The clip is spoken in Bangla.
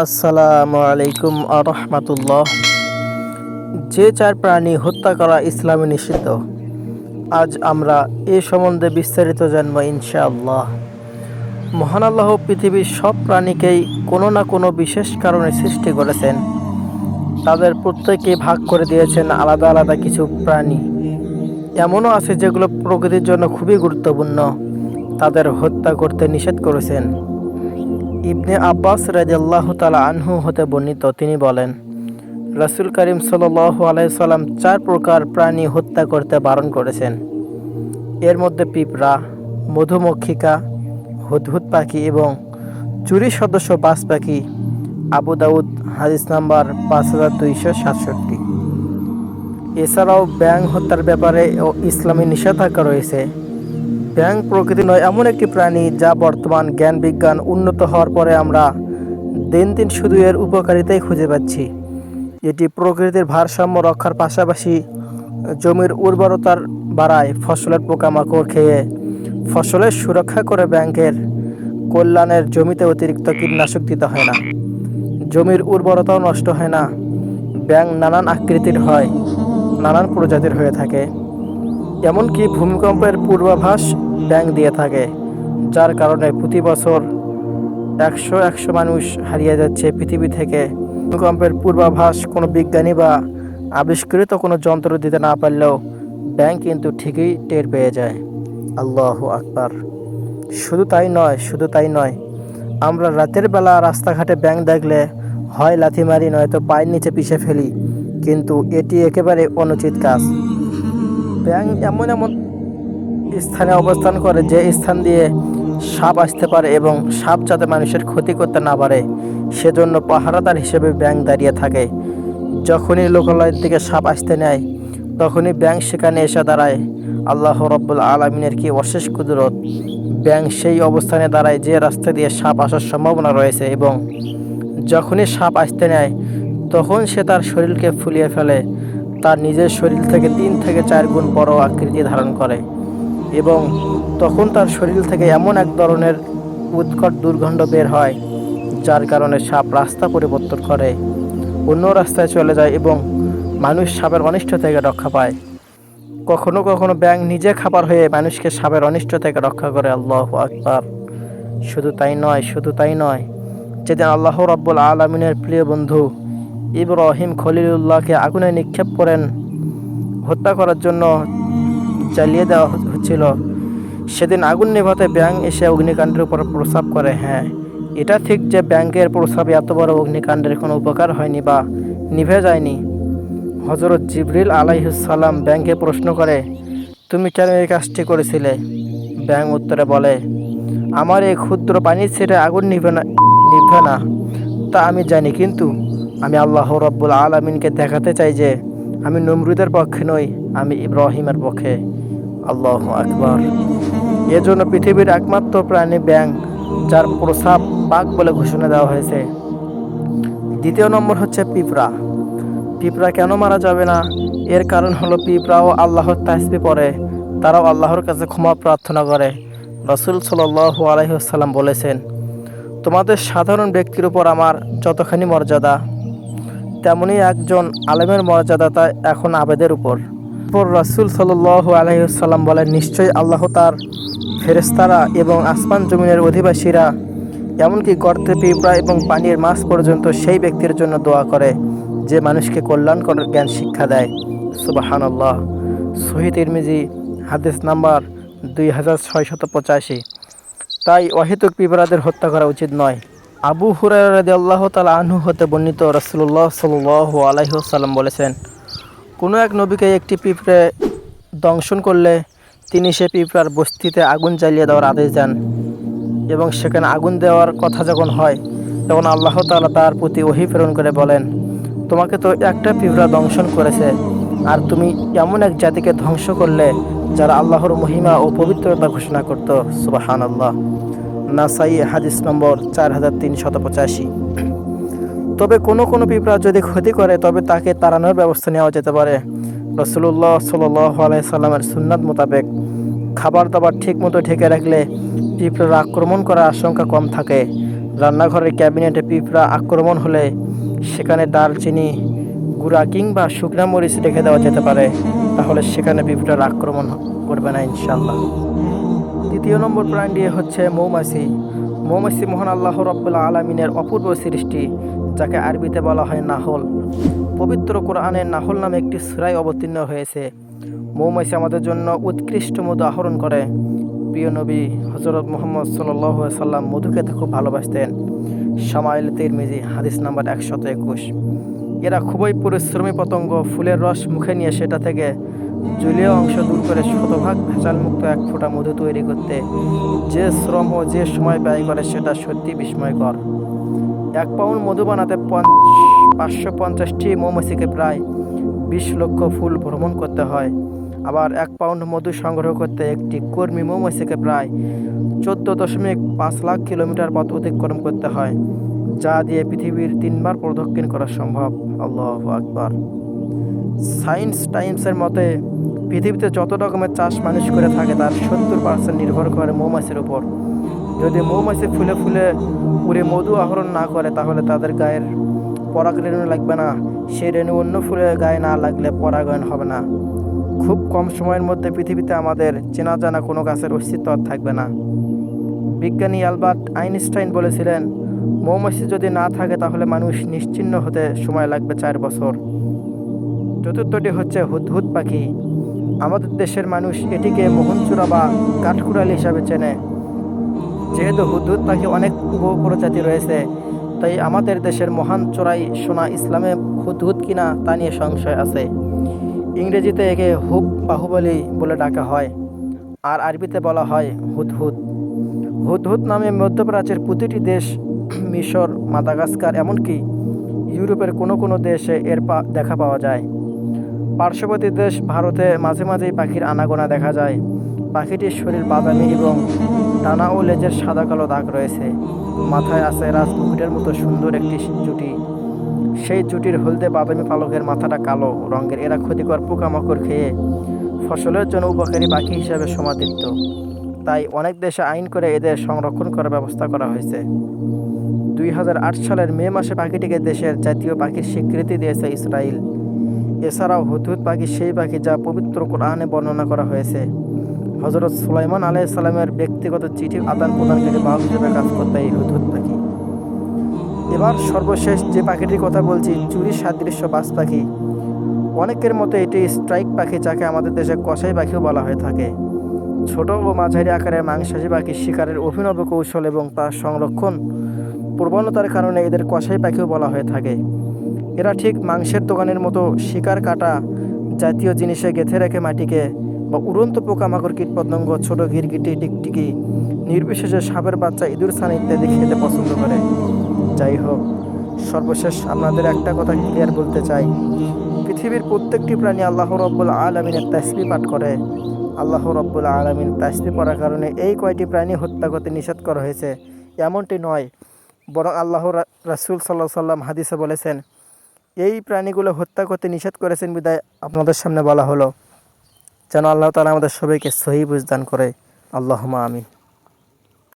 আসসালামু আলাইকুম আরহামাতুল্লাহ। যে চার প্রাণী হত্যা করা ইসলামে নিষিদ্ধ, আজ আমরা এ সম্বন্ধে বিস্তারিত জানব ইনশাআল্লাহ। মহান আল্লাহ পৃথিবীর সব প্রাণীকেই কোনো না কোনো বিশেষ কারণে সৃষ্টি করেছেন। তাদের প্রত্যেককে ভাগ করে দিয়েছেন আলাদা আলাদা কিছু প্রাণী। এমনও আছে যেগুলো প্রকৃতির জন্য খুবই গুরুত্বপূর্ণ, তাদের হত্যা করতে নিষেধ করেছেন। ইবনে আব্বাস রাদিয়াল্লাহু তাআলা আনহু হতে বর্ণিত, তিনি বলেন, রাসূল করিম সাল্লাল্লাহু আলাইহি সাল্লাম চার প্রকার প্রাণী হত্যা করতে বারণ করেছেন। এর মধ্যে পিঁপড়া, মধুমক্ষিকা, হুদহুদ পাখি এবং চুরি সদস্য বাজ পাখি। আবু দাউদ, হাদিস নাম্বার 5267। এছাড়াও ব্যাঙ হত্যার ব্যাপারে ইসলামী নিষেধাজ্ঞা রয়েছে। ব্যাঙ প্রকৃতি নয় এমন একটি প্রাণী যা বর্তমান জ্ঞান বিজ্ঞান উন্নত হওয়ার পরে আমরা দিন দিন শুধু এর উপকারিতাই খুঁজে পাচ্ছি। এটি প্রকৃতির ভারসাম্য রক্ষার পাশাপাশি জমির উর্বরতার বাড়ায়। ফসলের পোকামাকড় খেয়ে ফসলের সুরক্ষা করে ব্যাঙের কল্যাণের জমিতে অতিরিক্ত কীটনাশক দিতে হয় না, জমির উর্বরতাও নষ্ট হয় না। ব্যাঙ নানান আকৃতির হয়, নানান প্রজাতির হয়ে থাকে। এমনকি ভূমিকম্পের পূর্বাভাস ব্যাঙ দিয়ে থাকে, যার কারণে প্রতি বছর একশো মানুষ হারিয়ে যাচ্ছে পৃথিবী থেকে। ভূমিকম্পের পূর্বাভাস কোনো বিজ্ঞানী বা আবিষ্কৃত কোনো যন্ত্র দিতে না পারলেও ব্যাঙ কিন্তু ঠিকই টের পেয়ে যায়। আল্লাহু আকবার। শুধু তাই নয়, আমরা রাতের বেলা রাস্তাঘাটে ব্যাঙ দেখলে হয় লাথি মারি নয়তো পায়ের নিচে পিষে ফেলি, কিন্তু এটি একেবারে অনুচিত কাজ। ব্যাঙ এমন এমন স্থানে অবস্থান করে যে স্থান দিয়ে সাপ আসতে পারে এবং সাপ যাতে মানুষের ক্ষতি করতে না পারে সেজন্য পাহারাদার হিসেবে ব্যাঙ দাঁড়িয়ে থাকে। যখনই লোকালয়ের দিকে সাপ আসতে নেয় তখনই ব্যাঙ সেখানে এসে দাঁড়ায়। আল্লাহ রাব্বুল আলামিনের কি অশেষ কুদরত! ব্যাঙ সেই অবস্থানে দাঁড়ায় যে রাস্তা দিয়ে সাপ আসার সম্ভাবনা রয়েছে, এবং যখনই সাপ আসতে নেয় তখন সে তার শরীরকে ফুলিয়ে ফেলে, তার নিজের শরীর থেকে 3 থেকে 4 গুণ বড় আকৃতি ধারণ করে, এবং তখন তার শরীর থেকে এমন এক ধরনের উৎকট দুর্গন্ধ বের হয় যার কারণে সাপ রাস্তা পরিবর্তন করে, অন্য রাস্তায় চলে যায় এবং মানুষ সাপের অনিষ্ট থেকে রক্ষা পায়। কখনো কখনো ব্যাঙ নিজে খাবার হয়ে মানুষকে সাপের অনিষ্ট থেকে রক্ষা করে। আল্লাহু আকবার। শুধু তাই নয়, যেদিন আল্লাহ রাব্বুল আলামিনের প্রিয় বন্ধু ইব্রাহিম খলিলুল্লাহকে আগুনে নিক্ষেপ করেন হত্যা করার জন্য জ্বালিয়ে দেওয়া হচ্ছিল, সেদিন আগুন নেভাতে ব্যাঙ এসে অগ্নিকাণ্ডের উপর প্রস্রাব করে। হ্যাঁ, এটা ঠিক যে ব্যাঙের প্রস্রাবে এত বড় অগ্নিকাণ্ডের কোনো উপকার হয়নি বা নিভে যায়নি। হযরত জিবরিল আলাইহিস সালাম ব্যাঙকে প্রশ্ন করে, তুমি কেন এই কাজটি করেছিলে? ব্যাঙ উত্তরে বলে, আমার এই ক্ষুদ্র পানির ছেড়ে আগুন নিভে না তা আমি জানি, কিন্তু আমি আল্লাহ রাব্বুল আলামিনকে দেখাতে চাই যে আমি নমরুদের পক্ষে নই, আমি ইব্রাহিমের পক্ষে। আল্লাহু আকবার। এজন্য পৃথিবীর একমাত্র প্রাণী ব্যাঙ, যার প্রস্রাব পাক বলে ঘোষণা দেওয়া হয়েছে। দ্বিতীয় নম্বর হচ্ছে পিঁপড়া। পিঁপড়া কেন মারা যাবে না? এর কারণ হলো পিঁপড়াও আল্লাহর তাসবিহ পড়ে, তারাও আল্লাহর কাছে ক্ষমা প্রার্থনা করে। রাসূল সাল্লাল্লাহু আলাইহি ওয়াসাল্লাম বলেছেন, তোমাদের সাধারণ ব্যক্তির উপর আমার যতখানি মর্যাদা, তেমনি একজন আলেমের মর্যাদা তা এখন আবেদের উপর। রাসূল সাল্লাল্লাহু আলাইহি ওয়াসাল্লাম বলেন, নিশ্চয়ই আল্লাহ তার ফেরেশতারা এবং আসমান জমিনের অধিবাসীরা, এমনকি গর্তে পিঁপড়া এবং পানির মাছ পর্যন্ত সেই ব্যক্তির জন্য দোয়া করে যে মানুষকে কল্যাণকর জ্ঞান শিক্ষা দেয়। সুবহানাল্লাহ। সহিহ তিরমিজি, হাদিস নাম্বার 2685। তাই অহেতুক পিঁপড়াদের হত্যা করা উচিত নয়। আবু হুরায়রা রাদিয়াল্লাহু তাআলা আনহু হতে বর্ণিত, রাসূলুল্লাহ সাল্লাল্লাহু আলাইহি ওয়াসাল্লাম বলেছেন, কোনো এক নবীকে একটি পিঁপড়ে দংশন করলে তিনি সে পিঁপড়ার বস্তিতে আগুন জ্বালিয়ে দেওয়ার আদেশ দেন, এবং সেখানে আগুন দেওয়ার কথা যখন হয় তখন আল্লাহ তাআলা তার প্রতি ওহী প্রেরণ করে বলেন, তোমাকে তো একটা পিঁপড়া দংশন করেছে, আর তুমি এমন এক জাতিকে ধ্বংস করলে যারা আল্লাহর মহিমা ও পবিত্রতা ঘোষণা করত। সুবহানাল্লাহ। নাসাই, হাদিস নম্বর 4385। তবে কোনো পিঁপড়া যদি ক্ষতি করে তবে তাকে তাড়ানোর ব্যবস্থা নেওয়া যেতে পারে। রাসূলুল্লাহ সাল্লাল্লাহু আলাইহি সাল্লামের সুন্নাত মোতাবেক খাবার দাবার ঠিক মতো ঢেকে রাখলে পিঁপড়ার আক্রমণ করার আশঙ্কা কম থাকে। রান্নাঘরের ক্যাবিনেটে পিঁপড়া আক্রমণ হলে সেখানে দারচিনি গুঁড়া কিংবা শুকনা মরিচ রেখে দেওয়া যেতে পারে, তাহলে সেখানে পিঁপড়ার আক্রমণ করবে না ইনশাল্লাহ। দ্বিতীয় নম্বর প্রাণী হচ্ছে মৌমাছি। মৌমাছি মহান আল্লাহ রাব্বুল আলামিনের অপূর্ব সৃষ্টি, যাকে আরবিতে বলা হয় নাহল। পবিত্র কোরআনে নাহল নামে একটি সূরায় অবতীর্ণ হয়েছে। মৌমাছি আমাদের জন্য উৎকৃষ্ট মধু আহরণ করে। প্রিয় নবী হযরত মুহাম্মদ সাল্লাল্লাহু আলাইহি সাল্লাম মধু খেতে খুব ভালোবাসতেন। শামাইল তিরমিজি হাদিস নাম্বার 121। এরা খুবই পরিশ্রমী পতঙ্গ। ফুলের রস মুখে নিয়ে সেটা থেকে জলীয় অংশ দূর করে শতভাগ ভেজালমুক্ত এক ফোঁটা মধু তৈরি করতে যে শ্রম ও যে সময় ব্যয় করে সেটা সত্যি বিস্ময়কর। 1 পাউন্ড মধু বানাতে 550টি মৌমাছিকে প্রায় 20 লক্ষ ফুল ভ্রমণ করতে হয়। আবার 1 পাউন্ড মধু সংগ্রহ করতে একটি কর্মী মৌমাছিকে প্রায় 14.5 লাখ কিলোমিটার পথ অতিক্রম করতে হয়, যা দিয়ে পৃথিবীর 3বার প্রদক্ষিণ করা সম্ভব। আল্লাহু আকবার। সায়েন্স টাইমসের মতে পৃথিবীতে যত রকমের চাষ মানুষ করে থাকে তার 70% নির্ভর করে মৌমাছির উপর। যদি মৌমাছি ফুলে ফুলে উড়ে মধু আহরণ না করে তাহলে তাদের গায়ের পরাগরেণু লাগবে না। সেই রেণু অন্য ফুলের গায়ে না লাগলে পরাগায়ন হবে না। খুব কম সময়ের মধ্যে পৃথিবীতে আমাদের চেনা জানা কোনো গাছের অস্তিত্ব থাকবে না। বিজ্ঞানী অ্যালবার্ট আইনস্টাইন বলেছিলেন, মৌমাছি যদি না থাকে তাহলে মানুষ নিশ্চিহ্ন হতে সময় লাগবে 4 বছর। চতুর্থটি হচ্ছে হুদহুদ পাখি। আমাদের দেশের মানুষ এটিকে মোহনচূড়া বা কাঠকুড়ালি হিসাবে চেনে। যেহেতু হুদহুদ পাখি অনেক উপপ্রজাতি রয়েছে, তাই আমাদের দেশের মহান চোরাই সোনা ইসলামে হুদহুদ কিনা তা নিয়ে সংশয় আছে। ইংরেজিতে একে হুব বাহুবলী বলে ডাকা হয়, আর আরবিতে বলা হয় হুদহুদ। হুদহুদ নামে মধ্যপ্রাচ্যের প্রতিটি দেশ, মিশর, মাদাগাস্কার, এমনকি ইউরোপের কোনো কোনো দেশে এর দেখা পাওয়া যায়। পার্শ্ববর্তী দেশ ভারতে মাঝে মাঝেই পাখির আনাগোনা দেখা যায়। পাখিটির শরীর বাদামি এবং ডানা ও লেজের সাদা কালো দাগ রয়েছে। মাথায় আছে রাজমুকুটের মতো সুন্দর একটি জুটি। সেই জুটির হলদে বাদামি পালকের মাথাটা কালো রঙের। এরা ক্ষতিকর পোকামাকড় খেয়ে ফসলের জন্য উপকারী পাখি হিসাবে সমাদৃত। তাই অনেক দেশে আইন করে এদের সংরক্ষণ করার ব্যবস্থা করা হয়েছে। 2008 সালের মে মাসে পাখিটিকে দেশের জাতীয় পাখির স্বীকৃতি দিয়েছে ইসরায়েল। এছাড়াও হুদহুদ পাখি সেই পাখি যা পবিত্র কোরআনে বর্ণনা করা হয়েছে। হযরত সুলাইমান আলাইহিস সালামের ব্যক্তিগত চিঠি আদান প্রদানকারী বাহক হিসেবে কাজ করতে এই হুদহুদ পাখি। এবার সর্বশেষ যে পাখিটির কথা বলছি, চুরি সাদৃশ্য বাজ পাখি। অনেকের মতে এটি স্ট্রাইক পাখি, যাকে আমাদের দেশে কসাই পাখিও বলা হয়ে থাকে। ছোট ও মাঝারি আকারের মাংসাশী পাখি শিকারের অভিনব কৌশল এবং তার সংরক্ষণ প্রবণতার কারণে এদের কসাই পাখিও বলা হয়ে থাকে। এরা ঠিক মাংসের দোকানের মতো শিকার কাটা জাতীয় জিনিসে গেঁথে রেখে মাটিকে বা উড়ন্ত পোকামাকড় কীটপতঙ্গ, ছোট গিরগিটি, টিকটিকি, নির্বিশেষে সাপের বাচ্চা, ইঁদুর ছানা ইত্যাদি খেতে পছন্দ করে। যাই হোক, সর্বশেষ আপনাদের একটা কথা ক্লিয়ার বলতে চাই, পৃথিবীর প্রত্যেকটি প্রাণী আল্লাহ রাব্বুল আলামিনের তাসবিহ পাঠ করে। আল্লাহ রাব্বুল আলামিন তাসবিহ পড়ার কারণে এই কয়টি প্রাণী হত্যা করতে নিষেধ করা হয়েছে এমনটি নয়, বরং আল্লাহ রাসূল সাল্লাল্লাহু আলাইহি সাল্লাম হাদিসে বলেছেন, এই প্রাণীগুলো হত্যা করতে নিষেধ করেছেন বিধায় আপনাদের সামনে বলা হলো, যেন আল্লাহ তাআলা আমাদের সবাইকে সহিহ বুঝ দান করে। আল্লাহুম্মা আমিন।